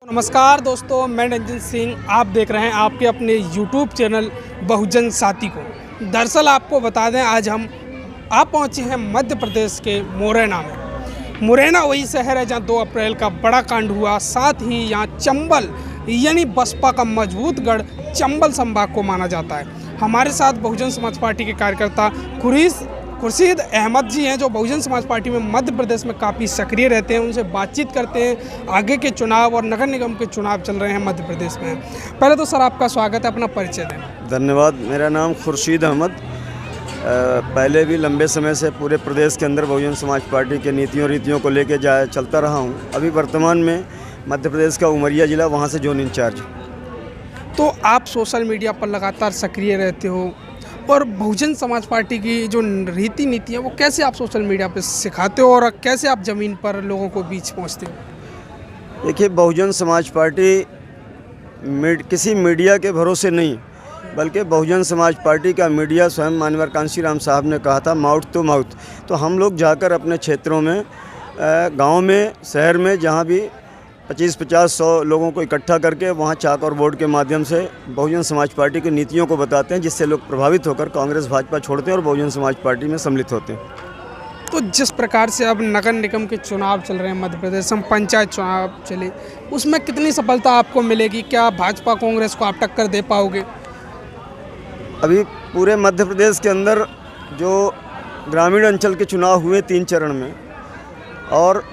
नमस्कार दोस्तों, मैं रंजन सिंह। आप देख रहे हैं आपके अपने YouTube चैनल बहुजन साथी को। दरअसल आपको बता दें, आज आप पहुंचे हैं मध्य प्रदेश के मुरैना में। मुरैना वही शहर है जहां 2 अप्रैल का बड़ा कांड हुआ। साथ ही यहां चंबल यानी बसपा का मजबूत गढ़ चंबल संभाग को माना जाता है। हमारे साथ बहुजन समाज पार्टी के कार्यकर्ता खुर्शीद अहमद जी हैं, जो बहुजन समाज पार्टी में मध्य प्रदेश में काफ़ी सक्रिय रहते हैं। उनसे बातचीत करते हैं। आगे के चुनाव और नगर निगम के चुनाव चल रहे हैं मध्य प्रदेश में। पहले तो सर आपका स्वागत है, अपना परिचय दें। धन्यवाद। मेरा नाम खुर्शीद अहमद। पहले भी लंबे समय से पूरे प्रदेश के अंदर बहुजन समाज पार्टी के नीतियों रीतियों को लेकर चलता रहा हूँ। अभी वर्तमान में मध्य प्रदेश का उमरिया ज़िला, वहाँ से जोन इंचार्ज। तो आप सोशल मीडिया पर लगातार सक्रिय रहते हो, और बहुजन समाज पार्टी की जो रीति नीति है वो कैसे आप सोशल मीडिया पर सिखाते हो और कैसे आप ज़मीन पर लोगों को बीच पहुंचते हो? देखिए, बहुजन समाज पार्टी किसी मीडिया के भरोसे नहीं, बल्कि बहुजन समाज पार्टी का मीडिया स्वयं माननीय कांशीराम साहब ने कहा था, माउथ टू माउथ। तो हम लोग जाकर अपने क्षेत्रों में, गांव में, शहर में, जहां भी 25-50-100 लोगों को इकट्ठा करके वहाँ चाक और बोर्ड के माध्यम से बहुजन समाज पार्टी की नीतियों को बताते हैं, जिससे लोग प्रभावित होकर कांग्रेस भाजपा छोड़ते हैं और बहुजन समाज पार्टी में सम्मिलित होते हैं। तो जिस प्रकार से अब नगर निगम के चुनाव चल रहे हैं मध्य प्रदेश में, पंचायत चुनाव चले, उसमें कितनी सफलता आपको मिलेगी? क्या भाजपा कांग्रेस को आप टक्कर दे पाओगे? अभी पूरे मध्य प्रदेश के अंदर जो ग्रामीण अंचल के चुनाव हुए 3 चरण में, और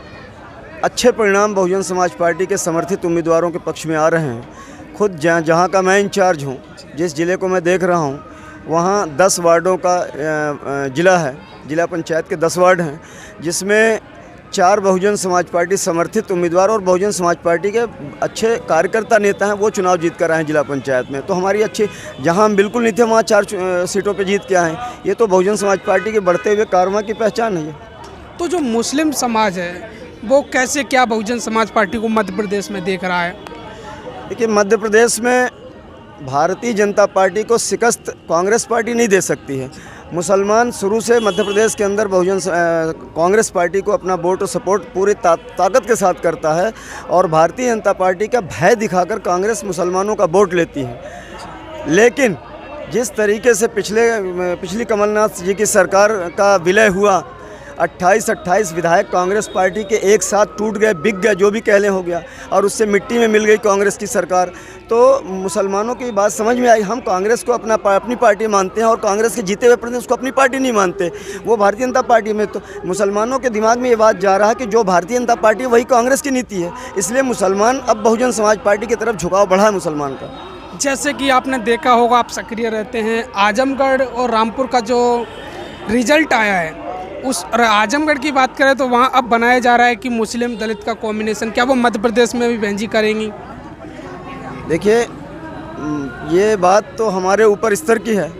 अच्छे परिणाम बहुजन समाज पार्टी के समर्थित उम्मीदवारों के पक्ष में आ रहे हैं। खुद जहाँ का मैं इंचार्ज हूँ, जिस ज़िले को मैं देख रहा हूँ, वहाँ 10 वार्डों का ज़िला है। ज़िला पंचायत के 10 वार्ड हैं, जिसमें 4 बहुजन समाज पार्टी समर्थित उम्मीदवार और बहुजन समाज पार्टी के अच्छे कार्यकर्ता नेता हैं, वो चुनाव जीत कर आए हैं ज़िला पंचायत में। तो हमारी अच्छी, जहाँ हम बिल्कुल नहीं थे वहाँ 4 सीटों पर जीत के आए हैं। ये तो बहुजन समाज पार्टी के बढ़ते हुए कारवां की पहचान है। तो जो मुस्लिम समाज है वो कैसे, क्या बहुजन समाज पार्टी को मध्य प्रदेश में देख रहा है? देखिए, मध्य प्रदेश में भारतीय जनता पार्टी को शिकस्त कांग्रेस पार्टी नहीं दे सकती है। मुसलमान शुरू से मध्य प्रदेश के अंदर कांग्रेस पार्टी को अपना वोट और सपोर्ट पूरी ताकत के साथ करता है, और भारतीय जनता पार्टी का भय दिखाकर कांग्रेस मुसलमानों का वोट लेती है। लेकिन जिस तरीके से पिछली कमलनाथ जी की सरकार का विलय हुआ, 28 विधायक कांग्रेस पार्टी के एक साथ टूट गए, बिक गए, जो भी कहले हो गया, और उससे मिट्टी में मिल गई कांग्रेस की सरकार। तो मुसलमानों की बात समझ में आई। हम कांग्रेस को अपनी पार्टी मानते हैं, और कांग्रेस के जीते हुए प्रतिनिधि उसको अपनी पार्टी नहीं मानते, वो भारतीय जनता पार्टी में। तो मुसलमानों के दिमाग में ये बात जा रहा है कि जो भारतीय जनता पार्टी वही कांग्रेस की नीति है, इसलिए मुसलमान अब बहुजन समाज पार्टी की तरफ झुकाव बढ़ा है मुसलमान का। जैसे कि आपने देखा होगा, आप सक्रिय रहते हैं, आजमगढ़ और रामपुर का जो रिजल्ट आया है, उस आजमगढ़ की बात करें तो वहाँ अब बनाया जा रहा है कि मुस्लिम दलित का कॉम्बिनेशन, क्या वो मध्य प्रदेश में भी बहन जी करेंगी? देखिए, ये बात तो हमारे ऊपर स्तर की है,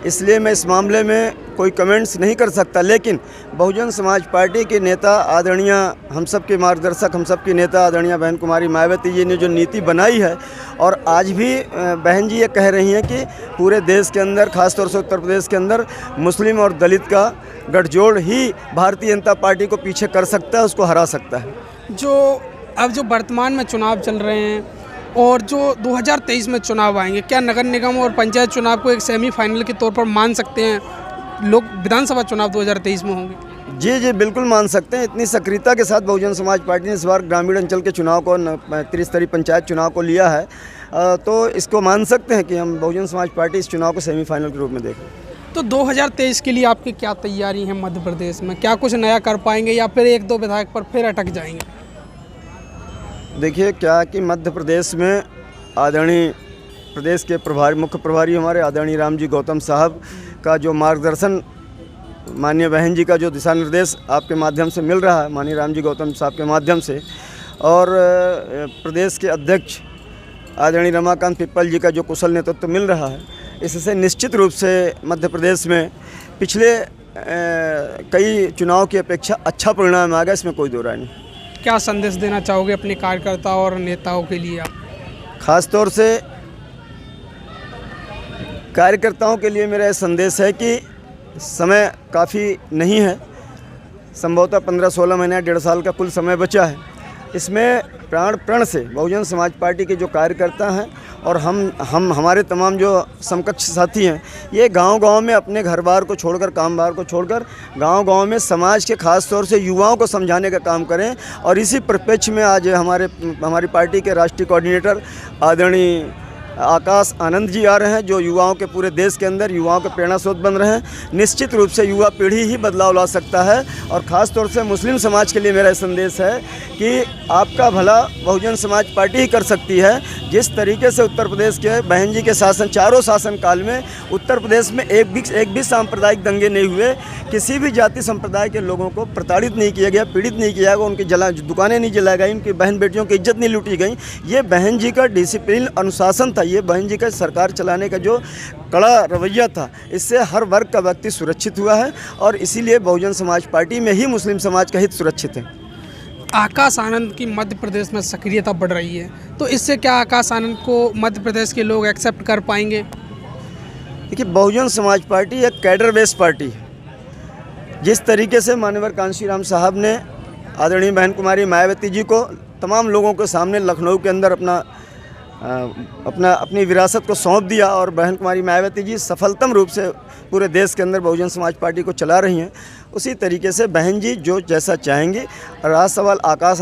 इसलिए मैं इस मामले में कोई कमेंट्स नहीं कर सकता। लेकिन बहुजन समाज पार्टी के नेता आदरणीय, हम सब के मार्गदर्शक, हम सब की नेता आदरणीय बहन कुमारी मायावती जी ने जो नीति बनाई है, और आज भी बहन जी ये कह रही हैं कि पूरे देश के अंदर, खासतौर से उत्तर प्रदेश के अंदर, मुस्लिम और दलित का गठजोड़ ही भारतीय जनता पार्टी को पीछे कर सकता है, उसको हरा सकता है। अब जो वर्तमान में चुनाव चल रहे हैं और जो 2023 में चुनाव आएंगे, क्या नगर निगम और पंचायत चुनाव को एक सेमीफाइनल के तौर पर मान सकते हैं? लोग विधानसभा चुनाव 2023 में होंगे? जी, बिल्कुल मान सकते हैं। इतनी सक्रियता के साथ बहुजन समाज पार्टी ने इस बार ग्रामीण अंचल के चुनाव को, त्रिस्तरीय पंचायत चुनाव को लिया है, तो इसको मान सकते हैं कि हम बहुजन समाज पार्टी इस चुनाव को सेमीफाइनल के रूप में देखें। तो 2023 के लिए आपकी क्या तैयारी है मध्य प्रदेश में? क्या कुछ नया कर पाएंगे या फिर 1-2 विधायक पर फिर अटक जाएंगे? देखिए, क्या कि मध्य प्रदेश में आदरणीय प्रदेश के मुख्य प्रभारी हमारे आदरणीय रामजी गौतम साहब का जो मार्गदर्शन, माननीय बहन जी का जो दिशा निर्देश आपके माध्यम से मिल रहा है, माननीय रामजी गौतम साहब के माध्यम से, और प्रदेश के अध्यक्ष आदरणीय रमाकांत पिप्पल जी का जो कुशल नेतृत्व मिल रहा है, इससे निश्चित रूप से मध्य प्रदेश में पिछले कई चुनाव की अपेक्षा अच्छा परिणाम आ गया, इसमें कोई दो राय नहीं। क्या संदेश देना चाहोगे अपने कार्यकर्ता और नेताओं के लिए आप? खास तौर से कार्यकर्ताओं के लिए मेरा संदेश है कि समय काफ़ी नहीं है, संभवतः 15-16 महीने, 1.5 साल का कुल समय बचा है। इसमें प्राण प्रण से बहुजन समाज पार्टी के जो कार्यकर्ता हैं और हम हमारे तमाम जो समकक्ष साथी हैं, ये गांव-गांव में अपने घर बार को छोड़कर, काम बार को छोड़कर गांव-गांव में समाज के खास तौर से युवाओं को समझाने का काम करें। और इसी परिप्रेक्ष्य में आज हमारी पार्टी के राष्ट्रीय कोऑर्डिनेटर आदरणीय आकाश आनंद जी आ रहे हैं, जो युवाओं के पूरे देश के अंदर युवाओं के प्रेरणा स्रोत बन रहे हैं। निश्चित रूप से युवा पीढ़ी ही बदलाव ला सकता है। और ख़ास तौर से मुस्लिम समाज के लिए मेरा संदेश है कि आपका भला बहुजन समाज पार्टी ही कर सकती है। जिस तरीके से उत्तर प्रदेश के बहन जी के शासन, चारों शासन काल में उत्तर प्रदेश में एक भी सांप्रदायिक दंगे नहीं हुए, किसी भी जाति संप्रदाय के लोगों को प्रताड़ित नहीं किया गया, पीड़ित नहीं किया गया, उनकी दुकानें नहीं जलाई गई, उनकी बहन बेटियों की इज्जत नहीं लूटी गई। ये बहन जी का डिसिप्लिन अनुशासन था, ये बहन जी का सरकार चलाने का जो कड़ा रवैया था, इससे हर वर्ग का व्यक्ति सुरक्षित हुआ है। और इसीलिए बहुजन समाज पार्टी में ही मुस्लिम समाज का हित सुरक्षित है। आकाश आनंद की मध्य प्रदेश में सक्रियता बढ़ रही है, तो इससे क्या आकाश आनंद को मध्य प्रदेश के लोग एक्सेप्ट कर पाएंगे? देखिए, बहुजन समाज पार्टी एक कैडर बेस्ड पार्टी है। जिस तरीके से मान्यवर कांशीराम साहब ने आदरणीय बहन कुमारी मायावती जी को तमाम लोगों के सामने लखनऊ के अंदर अपनी विरासत को सौंप दिया और बहन कुमारी मायावती जी सफलतम रूप से पूरे देश के अंदर बहुजन समाज पार्टी को चला रही हैं, उसी तरीके से बहन जी जो जैसा चाहेंगे। रहा सवाल आकाश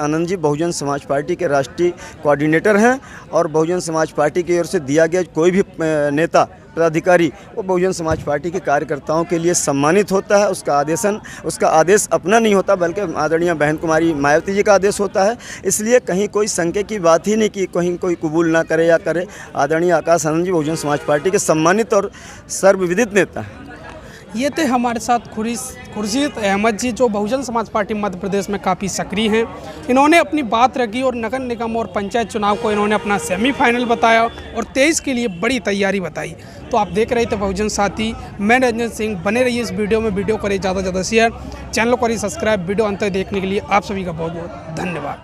आनंद जी बहुजन समाज पार्टी के राष्ट्रीय कोऑर्डिनेटर हैं और बहुजन समाज पार्टी की ओर से दिया गया कोई भी नेता पदाधिकारी वो बहुजन समाज पार्टी के कार्यकर्ताओं के लिए सम्मानित होता है। उसका आदेश अपना नहीं होता, बल्कि आदरणीय बहन कुमारी मायावती जी का आदेश होता है। इसलिए कहीं कोई शंके की बात ही नहीं कि कहीं कोई कबूल ना करे या करे। आदरणीय आकाश आनंद जी बहुजन समाज पार्टी के सम्मानित और सर्वविदित नेता हैं। ये थे हमारे साथ खुर्शीद अहमद जी, जो बहुजन समाज पार्टी मध्य प्रदेश में काफ़ी सक्रिय हैं। इन्होंने अपनी बात रखी और नगर निगम और पंचायत चुनाव को इन्होंने अपना सेमीफाइनल बताया और 23 के लिए बड़ी तैयारी बताई। तो आप देख रहे थे बहुजन साथी, मैं रंजन सिंह। बने रहिए इस वीडियो में, वीडियो करें ज़्यादा से ज़्यादा शेयर, चैनल को करिए सब्सक्राइब। वीडियो अंत तक देखने के लिए आप सभी का बहुत बहुत धन्यवाद।